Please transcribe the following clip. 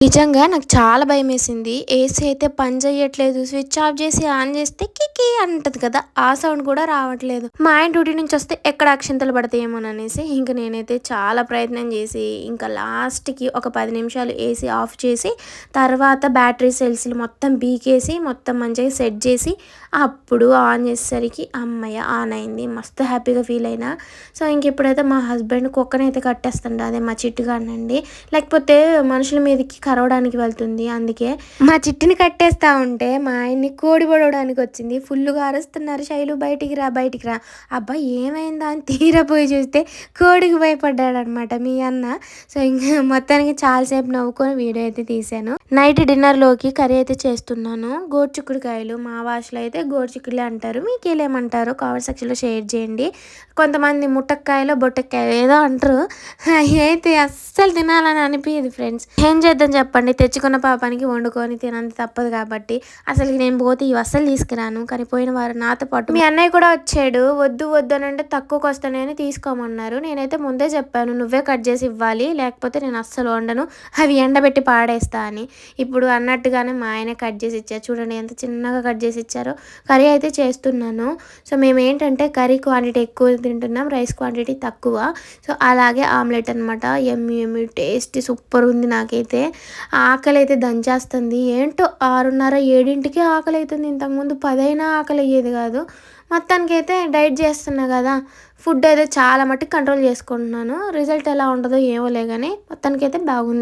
నిజంగా నాకు చాలా భయమేసింది. ఏసీ అయితే పని చెయ్యట్లేదు. స్విచ్ ఆఫ్ చేసి ఆన్ చేస్తే కికీ అంటది కదా! ఆ సౌండ్ కూడా రావట్లేదు. మా ఆయన డ్యూటీ నుంచి వస్తే ఎక్కడ అక్షింతలు పడతాయేమోననేసి ఇంక నేనైతే చాలా ప్రయత్నం చేసి ఇంకా లాస్ట్‌కి ఒక 10 నిమిషాలు ఏసీ ఆఫ్ చేసి తర్వాత బ్యాటరీ సెల్స్‌లు మొత్తం పీకేసి మొత్తం మంచిగా సెట్ చేసి అప్పుడు ఆన్ చేసేసరికి హమ్మయ్య! ఆన్ అయింది. మస్తు హ్యాపీగా ఫీల్ అయినా. సో, ఇంకిప్పుడైతే మా హస్బెండ్ కుక్కనైతే కట్టేస్తుండు. అదే మా చిట్టుగాడినండి. లేకపోతే మనుషుల మీదకి కరవడానికి వెళ్తుంది. అందుకే మా చిట్టిని కట్టేస్తా ఉంటే మా ఆయన్ని కోడి పొడవడానికి వచ్చింది. ఫుల్లుగా అరుస్తున్నారు. "శైలు బయటికి రా, బయటికి రా." అబ్బా! ఏమైందా అని తీరా పోయి చూస్తే కోడికి భయపడ్డాడనమాట మీ అన్న. సో, ఇంకా మొత్తానికి చాలా సేపు నవ్వుకొని వీడియో అయితే తీశాను. నైట్ డిన్నర్‌లోకి కర్రీ అయితే చేస్తున్నాను. గోరుచిక్కుడుకాయలు మా భాషలో అయితే గోరుచిక్కుడులే అంటారు. మీకేలేమంటారో కామెంట్ సెక్షన్‌లో షేర్ చేయండి. కొంతమంది ముట్టక్కాయలో, బొట్టక్కాయలో ఏదో అంటారు. అయితే అస్సలు తినాలని అనిపియదు ఫ్రెండ్స్. ఏం చేద్దాం చెప్పండి? తెచ్చుకున్న పాపానికి వండుకొని తినంది తప్పదు కాబట్టి అసలుకి నేను పోతే ఇవి అస్సలు తీసుకురాను. కానీ పోయిన వారం నాతో పాటు మీ అన్నయ్య కూడా వచ్చాడు. వద్దు వద్దు అనంటే తక్కువకొస్తాయని తీసుకోమన్నారు. నేనైతే ముందే చెప్పాను నువ్వే కట్ చేసి ఇవ్వాలి. లేకపోతే నేను అస్సలు వండను. అవి ఎండబెట్టి పాడేస్తా అని. ఇప్పుడు అన్నట్టుగానే మా ఆయనే కట్ చేసి ఇచ్చారు. చూడండి ఎంత చిన్నగా కట్ చేసి ఇచ్చారో. కర్రీ అయితే చేస్తున్నాను. సో, మేమేంటంటే కర్రీ క్వాంటిటీ ఎక్కువ తింటున్నాం. రైస్ క్వాంటిటీ తక్కువ. సో, అలాగే ఆమ్లెట్ అనమాట. యమ్మీ యమ్మీ టేస్టీ సూపర్ ఉంది నాకైతే. ఆకలైతే దంచేస్తుంది. ఏంటో 6:30, 7కి ఆకలైతుంది. ఇంతకుముందు 10 అయినా ఆకలయ్యేది కాదు. మొత్తానికైతే డైట్ చేస్తున్నా కదా! ఫుడ్ అయితే చాలా మట్టుకు కంట్రోల్ చేసుకుంటున్నాను. రిజల్ట్ ఎలా ఉంటదో ఏమోలే గానీ మొత్తానికైతే బాగుంది.